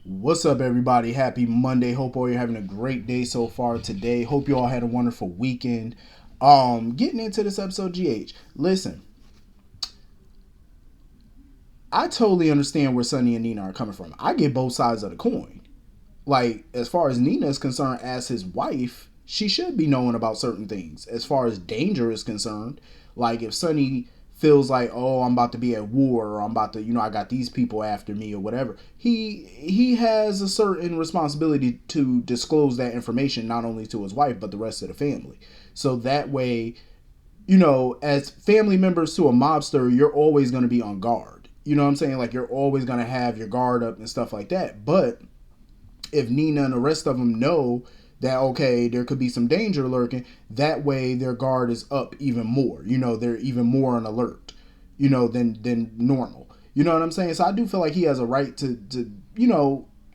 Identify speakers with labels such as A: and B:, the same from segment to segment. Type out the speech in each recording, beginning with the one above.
A: What's up, everybody? Happy Monday. Hope all you're having a great day so far today. Hope you all had a wonderful weekend. Getting into this episode, GH. Listen, I totally understand where Sonny and Nina are coming from. I get both sides of the coin. Like, as far as Nina is concerned, as his wife, she should be knowing about certain things. As far as danger is concerned, like if Sonny feels like, oh, I'm about to be at war, or I'm about to, I got these people after me, or whatever, he has a certain responsibility to disclose that information not only to his wife but the rest of the family. So that way, as family members to a mobster, you're always going to be on guard. You know what I'm saying? Like, you're always going to have your guard up and stuff like that. But if Nina and the rest of them know that, okay, there could be some danger lurking, that way their guard is up even more. They're even more on alert, than normal. You know what I'm saying? So I do feel like he has a right to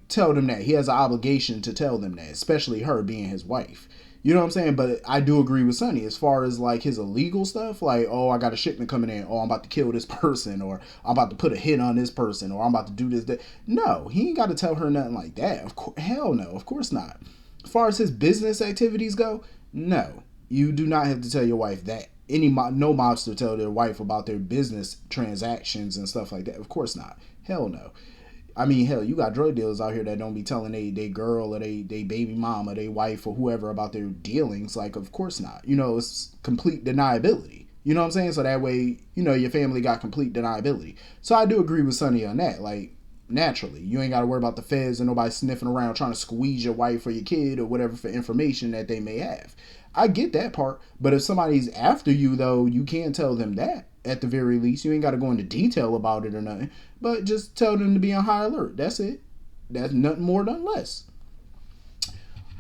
A: tell them that. He has an obligation to tell them that, especially her being his wife. You know what I'm saying? But I do agree with Sonny as far as like his illegal stuff. Like, oh, I got a shipment coming in. Oh, I'm about to kill this person, or I'm about to put a hit on this person, or I'm about to do this. That. No, he ain't got to tell her nothing like that. Hell no, of course not. As far as his business activities go, no, you do not have to tell your wife that. No mobster tell their wife about their business transactions and stuff like that. Of course not. Hell no. I mean, hell, you got drug dealers out here that don't be telling they girl or they baby mom or they wife or whoever about their dealings. Like, of course not. It's complete deniability. You know what I'm saying? So that way, your family got complete deniability. So I do agree with Sonny on that. Like, naturally, you ain't got to worry about the feds and nobody sniffing around trying to squeeze your wife or your kid or whatever for information that they may have. I get that part. But if somebody's after you, though, you can't tell them that. At the very least, you ain't got to go into detail about it or nothing, but just tell them to be on high alert. That's it. That's nothing more, nothing less.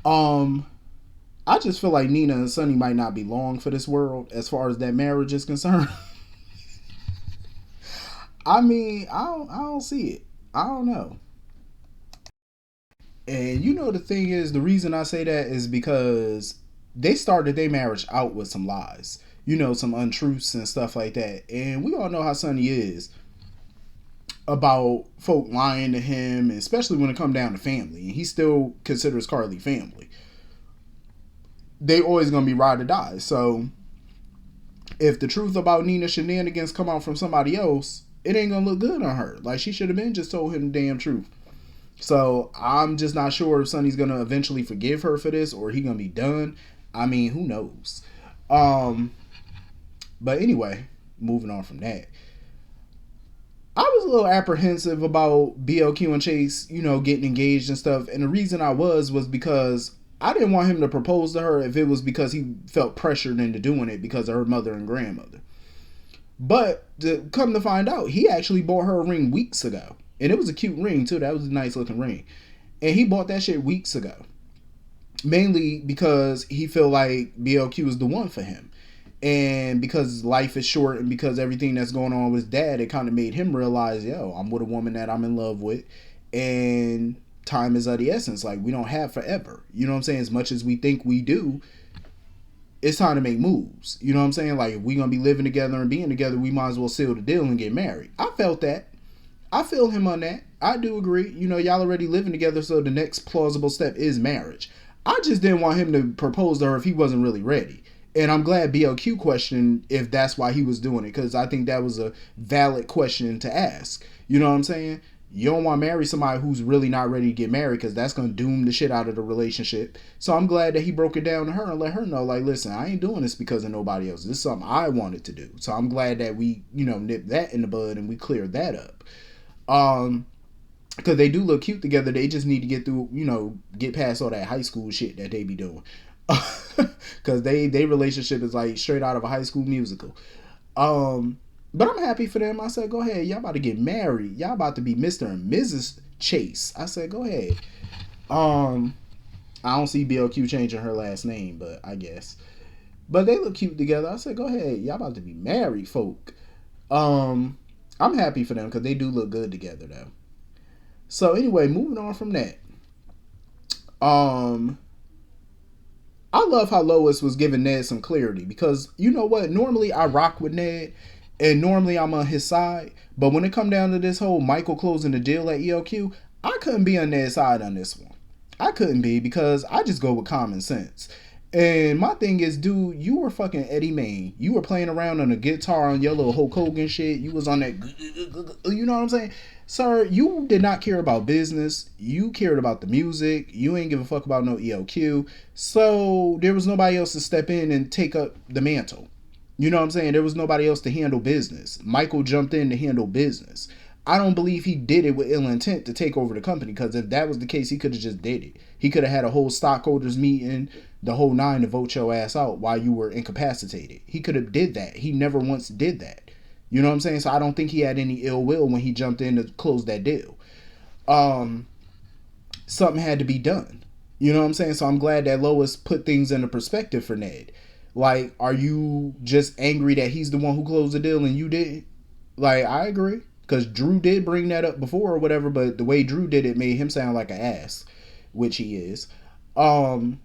A: I just feel like Nina and Sonny might not be long for this world as far as that marriage is concerned. I mean, I don't see it. I don't know. And the thing is, the reason I say that is because they started their marriage out with some lies, some untruths and stuff like that. And we all know how Sonny is about folk lying to him, especially when it come down to family. And he still considers Carly family. They always gonna be ride or die. So if the truth about Nina's shenanigans come out from somebody else, it ain't gonna look good on her. Like, she should have been just told him the damn truth. So I'm just not sure if Sonny's gonna eventually forgive her for this or he gonna be done. I mean, who knows? But anyway, moving on from that. I was a little apprehensive about BLQ and Chase, getting engaged and stuff. And the reason I was because I didn't want him to propose to her if it was because he felt pressured into doing it because of her mother and grandmother. But to come to find out, he actually bought her a ring weeks ago. And it was a cute ring, too. That was a nice looking ring. And he bought that shit weeks ago. Mainly because he felt like BLQ was the one for him. And because life is short and because everything that's going on with his dad, it kind of made him realize, yo, I'm with a woman that I'm in love with. And time is of the essence. Like, we don't have forever. You know what I'm saying? As much as we think we do, it's time to make moves. You know what I'm saying? Like, if we're going to be living together and being together, we might as well seal the deal and get married. I felt that. I feel him on that. I do agree. Y'all already living together, so the next plausible step is marriage. I just didn't want him to propose to her if he wasn't really ready. And I'm glad BLQ questioned if that's why he was doing it, because I think that was a valid question to ask. You know what I'm saying? You don't want to marry somebody who's really not ready to get married, because that's going to doom the shit out of the relationship. So I'm glad that he broke it down to her and let her know, like, listen, I ain't doing this because of nobody else. This is something I wanted to do. So I'm glad that we, nipped that in the bud and we cleared that up. Because they do look cute together. They just need to get through, get past all that high school shit that they be doing. Because they relationship is like straight out of a High School Musical. But I'm happy for them. I said, go ahead. Y'all about to get married. Y'all about to be Mr. and Mrs. Chase. I said, go ahead. I don't see BLQ changing her last name, but I guess. But they look cute together. I said, go ahead. Y'all about to be married, folk. I'm happy for them because they do look good together, though. So anyway, moving on from that. I love how Lois was giving Ned some clarity because you know what? Normally I rock with Ned and normally I'm on his side. But when it come down to this whole Michael closing the deal at ELQ, I couldn't be on their side on this one. I couldn't be because I just go with common sense. And my thing is, dude, you were fucking Eddie Main. You were playing around on a guitar on your little Hulk Hogan shit. You was on that, you know what I'm saying? Sir, you did not care about business. You cared about the music. You ain't give a fuck about no ELQ. So there was nobody else to step in and take up the mantle. You know what I'm saying? There was nobody else to handle business. Michael jumped in to handle business. I don't believe he did it with ill intent to take over the company, because if that was the case, he could have just did it. He could have had a whole stockholders meeting, the whole nine, to vote your ass out while you were incapacitated. He could have did that. He never once did that. You know what I'm saying? So I don't think he had any ill will when he jumped in to close that deal. Something had to be done. You know what I'm saying? So I'm glad that Lois put things into perspective for Ned. Like, are you just angry that he's the one who closed the deal and you didn't? Like, I agree. Because Drew did bring that up before or whatever, but the way Drew did it made him sound like an ass, which he is. So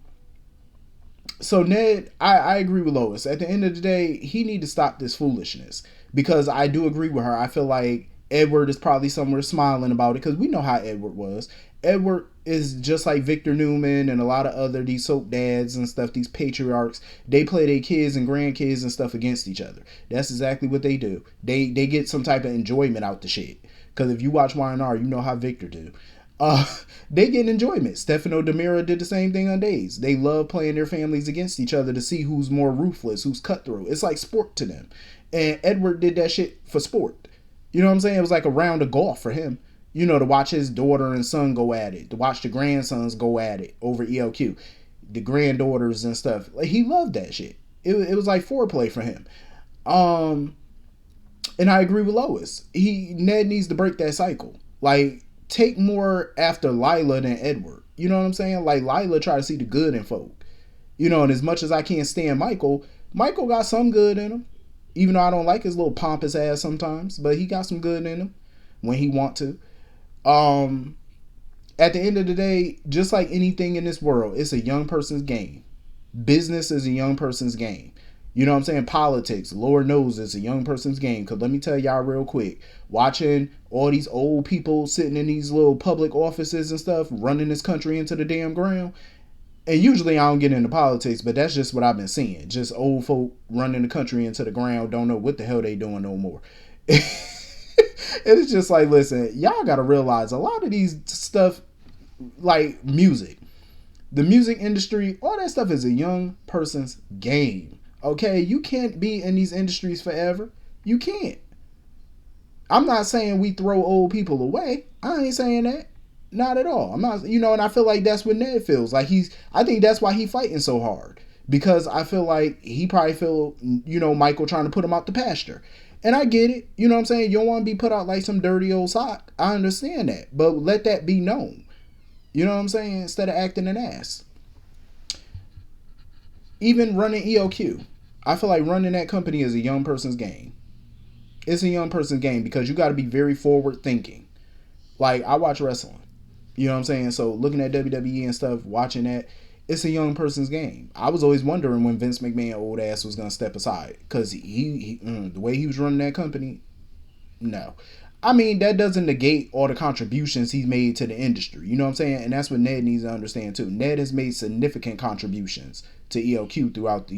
A: Ned, I agree with Lois. At the end of the day, he need to stop this foolishness. Because I do agree with her. I feel like Edward is probably somewhere smiling about it, because we know how Edward was. Edward is just like Victor Newman and a lot of other these soap dads and stuff, these patriarchs. They play their kids and grandkids and stuff against each other. That's exactly what they do. They get some type of enjoyment out the shit. Because if you watch Y&R, you know how Victor do. They get enjoyment. Stefano DiMera did the same thing on Days. They love playing their families against each other to see who's more ruthless, who's cutthroat. It's like sport to them. And Edward did that shit for sport. You know what I'm saying? It was like a round of golf for him. You know, to watch his daughter and son go at it. To watch the grandsons go at it over ELQ. The granddaughters and stuff. Like, he loved that shit. It was like foreplay for him. And I agree with Lois. Ned needs to break that cycle. Like, take more after Lila than Edward. You know what I'm saying? Like, Lila try to see the good in folk. You know, and as much as I can't stand Michael got some good in him. Even though I don't like his little pompous ass sometimes. But he got some good in him when he want to. At the end of the day, just like anything in this world, it's a young person's game. Business is a young person's game. You know what I'm saying? Politics, Lord knows it's a young person's game. Because let me tell y'all real quick, watching all these old people sitting in these little public offices and stuff, running this country into the damn ground. And usually I don't get into politics, but that's just what I've been seeing. Just old folk running the country into the ground, don't know what the hell they doing no more. It's just like, listen, y'all got to realize a lot of these stuff, like music, the music industry, all that stuff is a young person's game. Okay, you can't be in these industries forever. You can't. I'm not saying we throw old people away. I ain't saying that. Not at all. I'm not, and I feel like that's what Ned feels like. I think that's why he's fighting so hard, because I feel like he probably feel, Michael trying to put him out the pasture. And I get it. You know what I'm saying? You don't want to be put out like some dirty old sock. I understand that. But let that be known. You know what I'm saying? Instead of acting an ass. Even running ELQ. I feel like running that company is a young person's game. It's a young person's game because you got to be very forward thinking. Like, I watch wrestling. You know what I'm saying? So looking at WWE and stuff, watching that, it's a young person's game. I was always wondering when Vince McMahon old ass was going to step aside, because the way he was running that company, no. I mean, that doesn't negate all the contributions he's made to the industry. You know what I'm saying? And that's what Ned needs to understand too. Ned has made significant contributions to ELQ throughout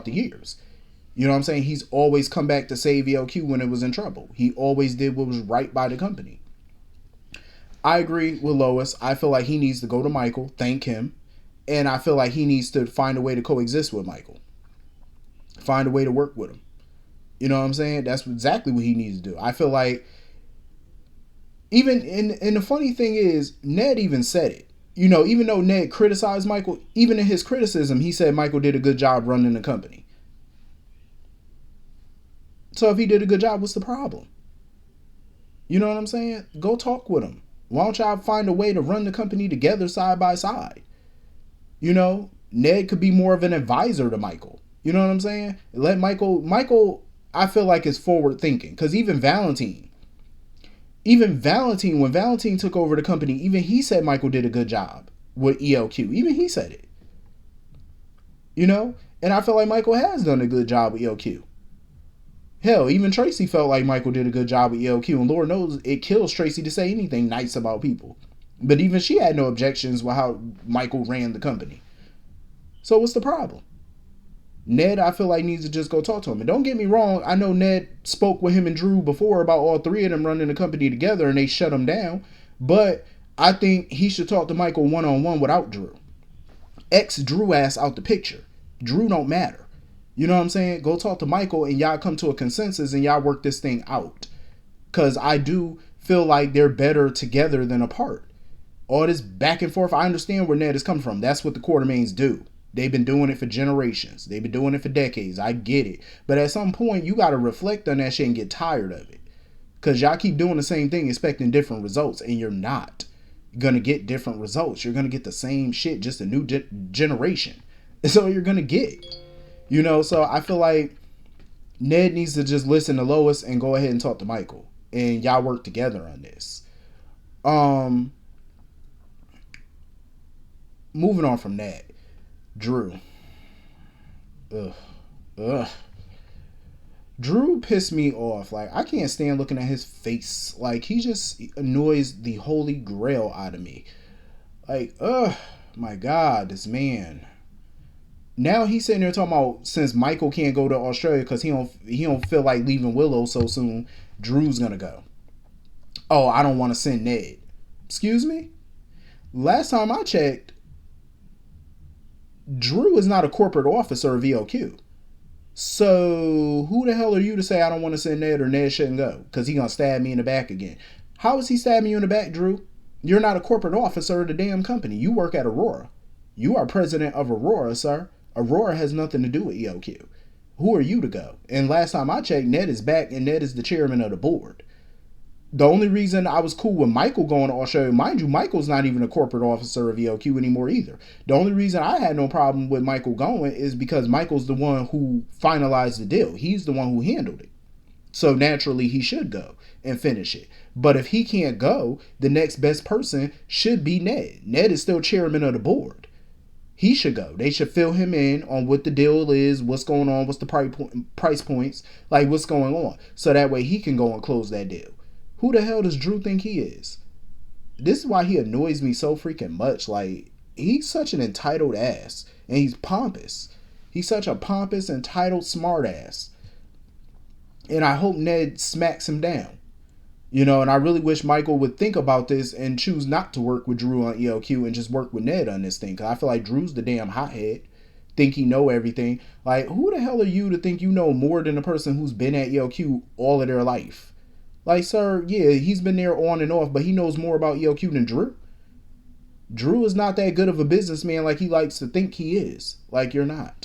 A: the years. You know what I'm saying? He's always come back to save ELQ when it was in trouble. He always did what was right by the company. I agree with Lois. I feel like he needs to go to Michael, thank him. And I feel like he needs to find a way to coexist with Michael. Find a way to work with him. You know what I'm saying? That's exactly what he needs to do. I feel like, even, and the funny thing is, Ned even said it. Even though Ned criticized Michael, even in his criticism, he said Michael did a good job running the company. So if he did a good job, what's the problem? You know what I'm saying? Go talk with him. Why don't y'all find a way to run the company together side by side? Ned could be more of an advisor to Michael. You know what I'm saying? Let Michael, I feel like, is forward thinking. Because even Valentine, when Valentine took over the company, even he said Michael did a good job with ELQ. Even he said it. And I feel like Michael has done a good job with ELQ. Hell, even Tracy felt like Michael did a good job with ELQ. And Lord knows it kills Tracy to say anything nice about people. But even she had no objections with how Michael ran the company. So what's the problem? Ned, I feel like, needs to just go talk to him. And don't get me wrong, I know Ned spoke with him and Drew before about all three of them running the company together and they shut him down. But I think he should talk to Michael one-on-one without Drew. X Drew ass out the picture. Drew don't matter. You know what I'm saying? Go talk to Michael and y'all come to a consensus and y'all work this thing out. Because I do feel like they're better together than apart. All this back and forth, I understand where Ned is coming from. That's what the Quartermains do. They've been doing it for generations. They've been doing it for decades. I get it. But at some point, you got to reflect on that shit and get tired of it. Because y'all keep doing the same thing expecting different results. And you're not going to get different results. You're going to get the same shit, just a new generation. That's all you're going to get. You know, so I feel like Ned needs to just listen to Lois and go ahead and talk to Michael. And y'all work together on this. Moving on from that. Drew. Ugh. Drew pissed me off. Like, I can't stand looking at his face. Like, he just annoys the holy grail out of me. Like, my God, this man. Now he's sitting there talking about since Michael can't go to Australia because he don't feel like leaving Willow so soon, Drew's gonna go. Oh, I don't want to send Ned. Excuse me? Last time I checked, Drew is not a corporate officer of EOQ. So who the hell are you to say I don't want to send Ned or Ned shouldn't go? Because he's going to stab me in the back again. How is he stabbing you in the back, Drew? You're not a corporate officer of the damn company. You work at Aurora. You are president of Aurora, sir. Aurora has nothing to do with EOQ. Who are you to go? And last time I checked, Ned is back and Ned is the chairman of the board. The only reason I was cool with Michael going to Australia, mind you, Michael's not even a corporate officer of EOQ anymore either. The only reason I had no problem with Michael going is because Michael's the one who finalized the deal. He's the one who handled it. So naturally, he should go and finish it. But if he can't go, the next best person should be Ned. Ned is still chairman of the board. He should go. They should fill him in on what the deal is, what's going on, what's the price points, like what's going on. So that way he can go and close that deal. Who the hell does Drew think he is? This is why he annoys me so freaking much. Like, he's such an entitled ass. And he's pompous. He's such a pompous, entitled smart ass. And I hope Ned smacks him down. You know, and I really wish Michael would think about this and choose not to work with Drew on ELQ and just work with Ned on this thing. Because I feel like Drew's the damn hothead. Think he know everything. Like, who the hell are you to think you know more than the person who's been at ELQ all of their life? Like, sir, yeah, he's been there on and off, but he knows more about ELQ than Drew. Drew is not that good of a businessman like he likes to think he is. Like, you're not.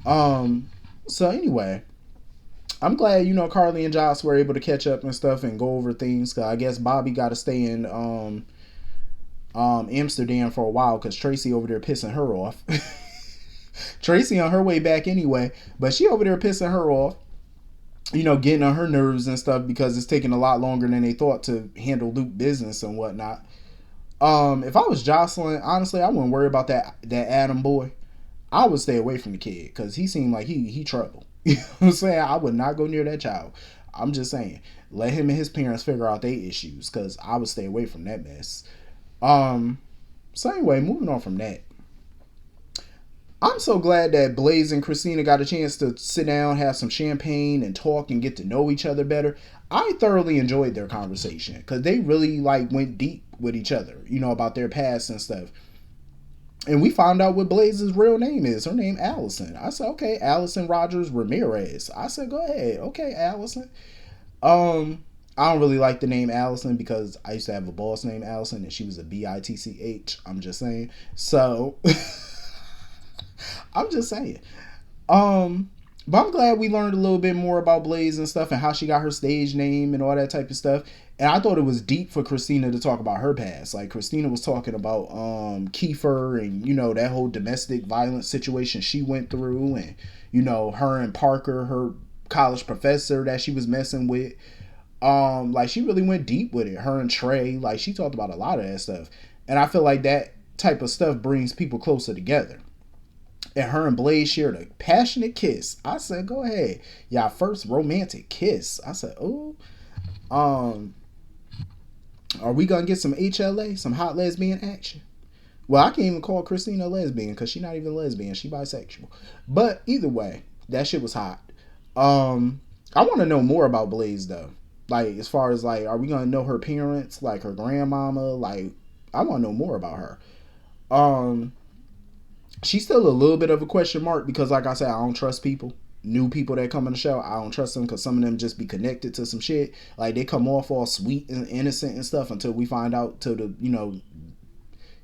A: So anyway, I'm glad, you know, Carly and Joss were able to catch up and stuff and go over things. Cause I guess Bobby got to stay in Amsterdam for a while because Tracy over there pissing her off. Tracy on her way back anyway, but she over there pissing her off. You know, getting on her nerves and stuff because it's taking a lot longer than they thought to handle Luke business and whatnot. If I was Jocelyn, honestly, I wouldn't worry about that Adam boy. I would stay away from the kid because he seemed like he trouble. You know what I'm saying? I would not go near that child. I'm just saying, let him and his parents figure out their issues because I would stay away from that mess. So anyway, moving on from that. I'm so glad that Blaze and Christina got a chance to sit down, have some champagne, and talk and get to know each other better. I thoroughly enjoyed their conversation because they really like went deep with each other, you know, about their past and stuff. And we found out what Blaze's real name is. Her name Allison. I said, okay, Allison Rogers Ramirez. I said, go ahead. Okay, Allison. I don't really like the name Allison because I used to have a boss named Allison and she was a Bitch. I'm just saying. So... I'm just saying. But I'm glad we learned a little bit more about Blaze and stuff and how she got her stage name and all that type of stuff. And I thought it was deep for Christina to talk about her past. Like, Christina was talking about Kiefer and, you know, that whole domestic violence situation she went through. And, you know, her and Parker, her college professor that she was messing with. Like, she really went deep with it. Her and Trey, like, she talked about a lot of that stuff. And I feel like that type of stuff brings people closer together. And her and Blaze shared a passionate kiss. I said, go ahead. Y'all first romantic kiss. I said, oh. Are we gonna get some HLA, some hot lesbian action? Well, I can't even call Christina a lesbian because she's not even a lesbian. She bisexual. But either way, that shit was hot. I want to know more about Blaze though. Like as far as like, are we gonna know her parents, like her grandmama? Like, I want to know more about her. Um, she's still a little bit of a question mark because, like I said, I don't trust people. New people that come in the show, I don't trust them because some of them just be connected to some shit. Like they come off all sweet and innocent and stuff until we find out to the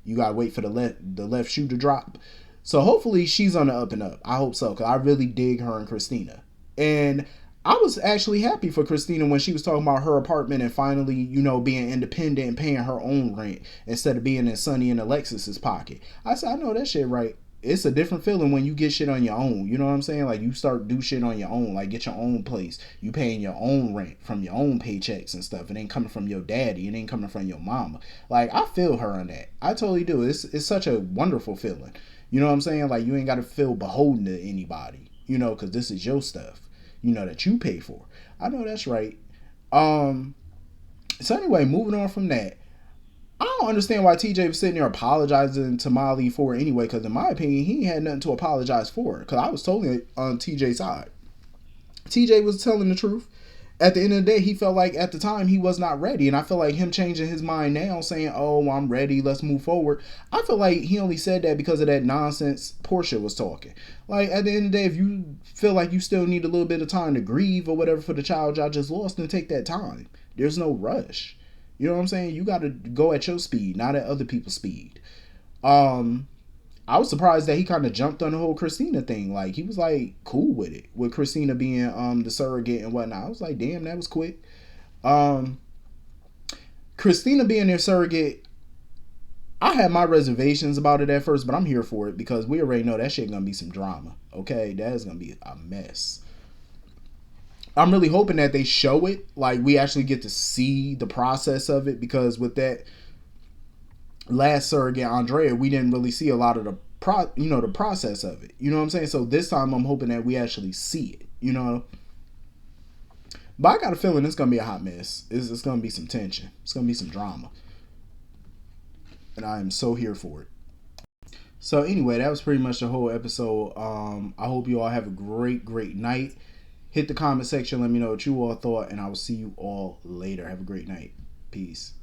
A: you gotta wait for the left shoe to drop. So hopefully she's on the up and up. I hope so because I really dig her and Christina. And I was actually happy for Christina when she was talking about her apartment and finally, being independent and paying her own rent instead of being in Sonny and Alexis's pocket. I said, I know that shit right. It's a different feeling when you get shit on your own. You know what I'm saying? Like you start do shit on your own, like get your own place. You paying your own rent from your own paychecks and stuff. It ain't coming from your daddy. It ain't coming from your mama. Like I feel her on that. I totally do. It's such a wonderful feeling. You know what I'm saying? Like you ain't got to feel beholden to anybody. Because this is your stuff. That you pay for. I know that's right. So anyway, moving on from that. I don't understand why TJ was sitting there apologizing to Molly for it anyway, because in my opinion, he had nothing to apologize for. Because I was totally on TJ's side. TJ was telling the truth. At the end of the day, he felt like at the time he was not ready. And I feel like him changing his mind now, saying, oh, I'm ready, let's move forward. I feel like he only said that because of that nonsense Portia was talking. Like, at the end of the day, if you feel like you still need a little bit of time to grieve or whatever for the child y'all just lost, then take that time. There's no rush. You know what I'm saying? You got to go at your speed, not at other people's speed. I was surprised that he kind of jumped on the whole Christina thing. Like, he was, like, cool with it. With Christina being the surrogate and whatnot. I was like, damn, that was quick. Christina being their surrogate, I had my reservations about it at first, but I'm here for it because we already know that shit gonna be some drama. Okay? That is gonna be a mess. I'm really hoping that they show it. Like, we actually get to see the process of it because with that last surrogate, Andrea, we didn't really see a lot of the process of it. You know what I'm saying? So this time I'm hoping that we actually see it, But I got a feeling it's going to be a hot mess. It's going to be some tension. It's going to be some drama. And I am so here for it. So anyway, that was pretty much the whole episode. I hope you all have a great, great night. Hit the comment section. Let me know what you all thought. And I will see you all later. Have a great night. Peace.